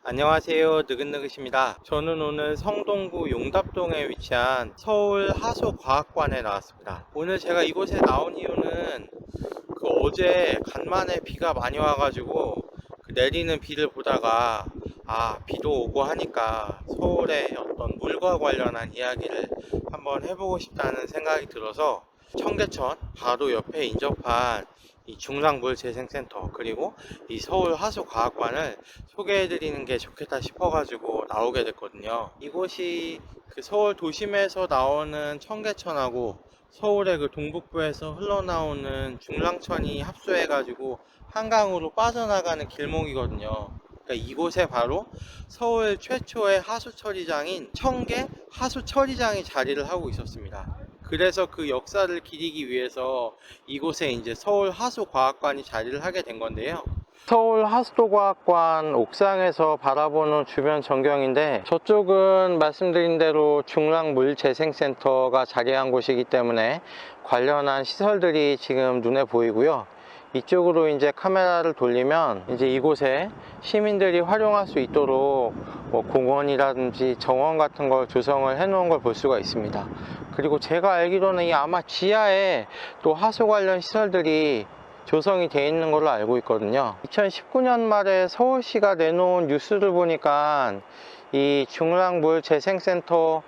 안녕하세요, 느긋느긋입니다. 저는 오늘 성동구 용답동에 위치한 서울 하수과학관에 나왔습니다. 오늘 제가 이곳에 나온 이유는 어제 간만에 비가 많이 와가지고 내리는 비를 보다가 비도 오고 하니까 서울의 어떤 물과 관련한 이야기를 한번 해보고 싶다는 생각이 들어서 청계천 바로 옆에 인접한 이 중랑물재생센터 그리고 이 서울 하수과학관을 소개해 드리는 게 좋겠다 싶어 가지고 나오게 됐거든요. 이곳이 그 서울 도심에서 나오는 청계천하고 서울의 그 동북부에서 흘러나오는 중랑천이 합수해 가지고 한강으로 빠져나가는 길목이거든요. 그러니까 이곳에 바로 서울 최초의 하수처리장인 청계 하수처리장이 자리를 하고 있었습니다. 그래서 그 역사를 기리기 위해서 이곳에 이제 서울 하수과학관이 자리를 하게 된 건데요. 서울 하수도과학관 옥상에서 바라보는 주변 전경인데, 저쪽은 말씀드린 대로 중랑물재생센터가 자리한 곳이기 때문에 관련한 시설들이 지금 눈에 보이고요. 이쪽으로 이제 카메라를 돌리면 이제 이곳에 시민들이 활용할 수 있도록 공원이라든지 정원 같은 걸 조성을 해 놓은 걸 볼 수가 있습니다. 그리고 제가 알기로는 이 아마 지하에 또 하수 관련 시설들이 조성이 되어 있는 걸로 알고 있거든요. 2019년 말에 서울시가 내놓은 뉴스를 보니까 이 중랑물재생센터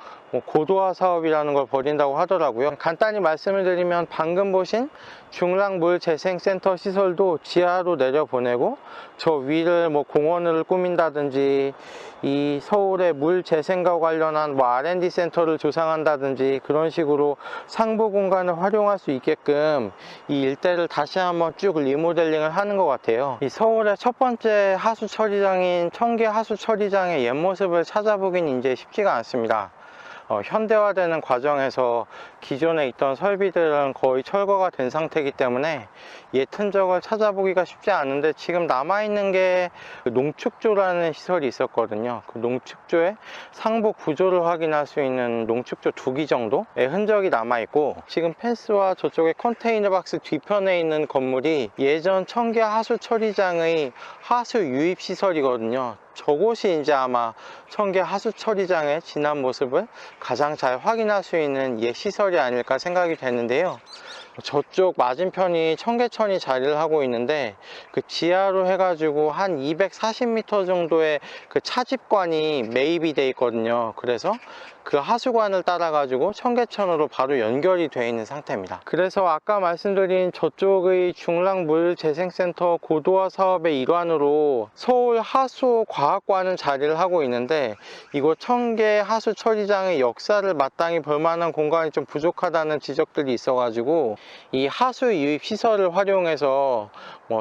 고도화 사업이라는 걸 벌인다고 하더라고요. 간단히 말씀을 드리면 방금 보신 중랑물재생센터 시설도 지하로 내려보내고 저 위를 공원을 꾸민다든지 이 서울의 물재생과 관련한 R&D 센터를 조성한다든지 그런 식으로 상부 공간을 활용할 수 있게끔 이 일대를 다시 한번 쭉 리모델링을 하는 것 같아요. 이 서울의 첫 번째 하수 처리장인 청계 하수 처리장의 옛 모습을 찾아보긴 이제 쉽지가 않습니다. 현대화되는 과정에서 기존에 있던 설비들은 거의 철거가 된 상태이기 때문에 옛 흔적을 찾아보기가 쉽지 않은데, 지금 남아있는 게 농축조라는 시설이 있었거든요. 그 농축조의 상부 구조를 확인할 수 있는 농축조 2기 정도의 흔적이 남아있고, 지금 펜스와 저쪽에 컨테이너 박스 뒤편에 있는 건물이 예전 청계 하수 처리장의 하수 유입 시설이거든요. 저곳이 이제 아마 청계 하수 처리장의 지난 모습을 가장 잘 확인할 수 있는 옛 시설이 아닐까 생각이 되는데요. 저쪽 맞은편이 청계천이 자리를 하고 있는데, 그 지하로 해가지고 한 240m 정도의 그 차집관이 매입이 돼 있거든요. 그래서 그 하수관을 따라 가지고 청계천으로 바로 연결이 되어 있는 상태입니다. 그래서 아까 말씀드린 저쪽의 중랑물재생센터 고도화 사업의 일환으로 서울 하수과학관은 자리를 하고 있는데, 이곳 청계 하수처리장의 역사를 마땅히 볼 만한 공간이 좀 부족하다는 지적들이 있어 가지고 이 하수 유입 시설을 활용해서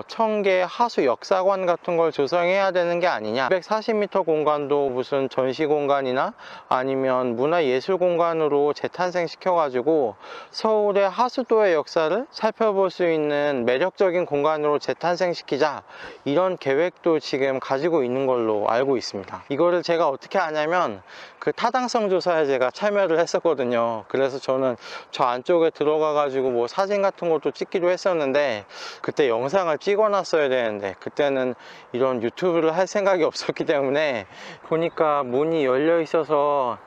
청계 하수 역사관 같은 걸 조성해야 되는 게 아니냐, 240m 공간도 무슨 전시 공간이나 아니면 문화예술 공간으로 재탄생시켜 가지고 서울의 하수도의 역사를 살펴볼 수 있는 매력적인 공간으로 재탄생시키자, 이런 계획도 지금 가지고 있는 걸로 알고 있습니다. 이거를 제가 어떻게 아냐면 그 타당성 조사에 제가 참여를 했었거든요. 그래서 저는 저 안쪽에 들어가 가지고 사진 같은 것도 찍기도 했었는데, 그때 영상을 찍어 놨어야 되는데 그때는 이런 유튜브를 할 생각이 없었기 때문에, 보니까 문이 열려 있어서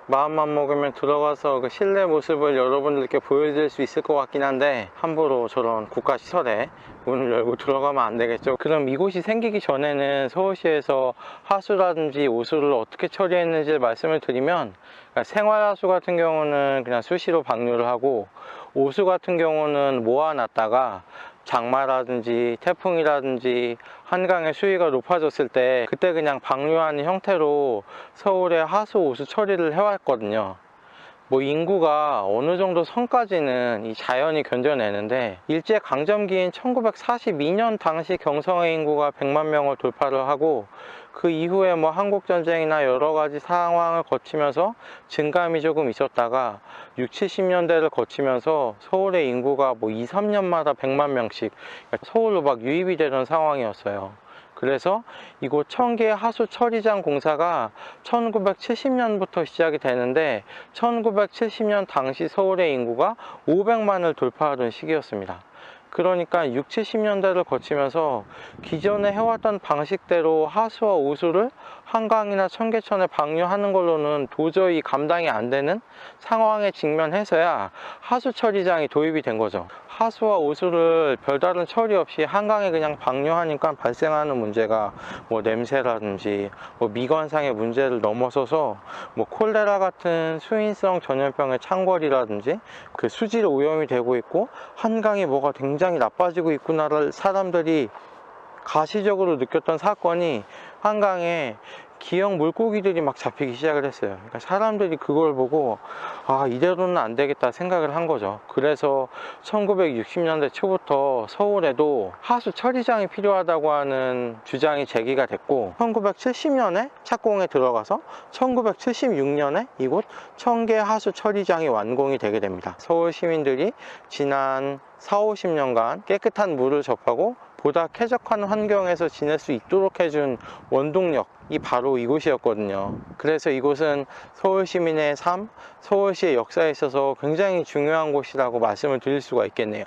마음만 먹으면 들어가서 그 실내 모습을 여러분들께 보여드릴 수 있을 것 같긴 한데, 함부로 저런 국가시설에 문을 열고 들어가면 안 되겠죠. 그럼 이곳이 생기기 전에는 서울시에서 하수라든지 오수를 어떻게 처리했는지 말씀을 드리면, 생활하수 같은 경우는 그냥 수시로 방류를 하고, 오수 같은 경우는 모아놨다가 장마라든지 태풍이라든지 한강의 수위가 높아졌을 때 그때 그냥 방류하는 형태로 서울의 하수 오수 처리를 해왔거든요. 인구가 어느 정도 선까지는 이 자연이 견뎌내는데, 일제강점기인 1942년 당시 경성의 인구가 100만 명을 돌파를 하고, 그 이후에 한국전쟁이나 여러 가지 상황을 거치면서 증감이 조금 있었다가 60, 70년대를 거치면서 서울의 인구가 2, 3년마다 100만 명씩 서울로 유입이 되는 상황이었어요. 그래서 이곳 청계 하수 처리장 공사가 1970년부터 시작이 되는데, 1970년 당시 서울의 인구가 500만을 돌파하던 시기였습니다. 그러니까 6, 70년대를 거치면서 기존에 해왔던 방식대로 하수와 오수를 한강이나 청계천에 방류하는 걸로는 도저히 감당이 안 되는 상황에 직면해서야 하수 처리장이 도입이 된 거죠. 하수와 오수를 별다른 처리 없이 한강에 그냥 방류하니까 발생하는 문제가 뭐 냄새라든지 뭐 미관상의 문제를 넘어서서 뭐 콜레라 같은 수인성 전염병의 창궐이라든지 그 수질 오염이 되고 있고 한강이 뭐가 굉장히 나빠지고 있구나를 사람들이 가시적으로 느꼈던 사건이 한강에 기형 물고기들이 막 잡히기 시작을 했어요. 그러니까 사람들이 그걸 보고 아, 이대로는 안 되겠다 생각을 한 거죠. 그래서 1960년대 초부터 서울에도 하수 처리장이 필요하다고 하는 주장이 제기가 됐고 1970년에 착공에 들어가서 1976년에 이곳 청계 하수 처리장이 완공이 되게 됩니다. 서울 시민들이 지난 4, 50년간 깨끗한 물을 접하고 보다 쾌적한 환경에서 지낼 수 있도록 해준 원동력이 바로 이곳이었거든요. 그래서 이곳은 서울 시민의 삶, 서울시의 역사에 있어서 굉장히 중요한 곳이라고 말씀을 드릴 수가 있겠네요.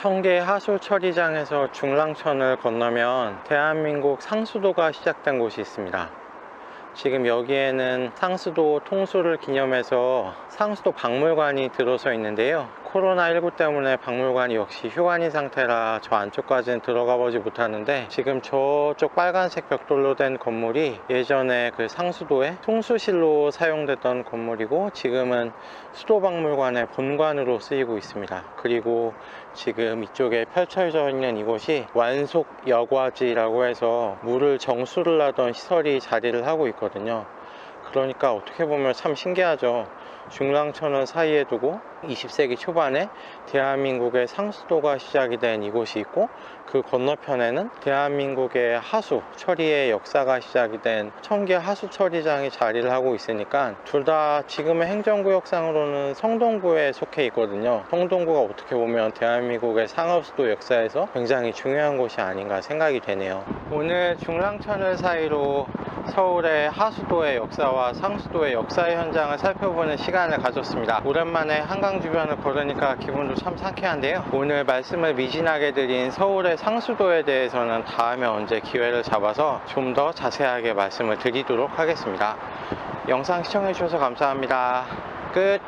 청계 하수 처리장에서 중랑천을 건너면 대한민국 상수도가 시작된 곳이 있습니다. 지금 여기에는 상수도 통수를 기념해서 상수도 박물관이 들어서 있는데요. 코로나19 때문에 박물관이 역시 휴관인 상태라 저 안쪽까지는 들어가 보지 못하는데, 지금 저쪽 빨간색 벽돌로 된 건물이 예전에 그 상수도의 통수실로 사용됐던 건물이고 지금은 수도박물관의 본관으로 쓰이고 있습니다. 그리고 지금 이쪽에 펼쳐져 있는 이곳이 완속 여과지라고 해서 물을 정수를 하던 시설이 자리를 하고 있거든요. 그러니까 어떻게 보면 참 신기하죠. 중랑천을 사이에 두고 20세기 초반에 대한민국의 상수도가 시작이 된 이곳이 있고, 그 건너편에는 대한민국의 하수 처리의 역사가 시작이 된 청계 하수 처리장이 자리를 하고 있으니까 둘 다 지금의 행정구역상으로는 성동구에 속해 있거든요. 성동구가 어떻게 보면 대한민국의 상업수도 역사에서 굉장히 중요한 곳이 아닌가 생각이 되네요. 오늘 중랑천을 사이로 서울의 하수도의 역사와 상수도의 역사의 현장을 살펴보는 시간을 가졌습니다. 오랜만에 한강 주변을 걸으니까 기분도 참 상쾌한데요. 오늘 말씀을 미진하게 드린 서울의 상수도에 대해서는 다음에 언제 기회를 잡아서 좀 더 자세하게 말씀을 드리도록 하겠습니다. 영상 시청해 주셔서 감사합니다. 끝.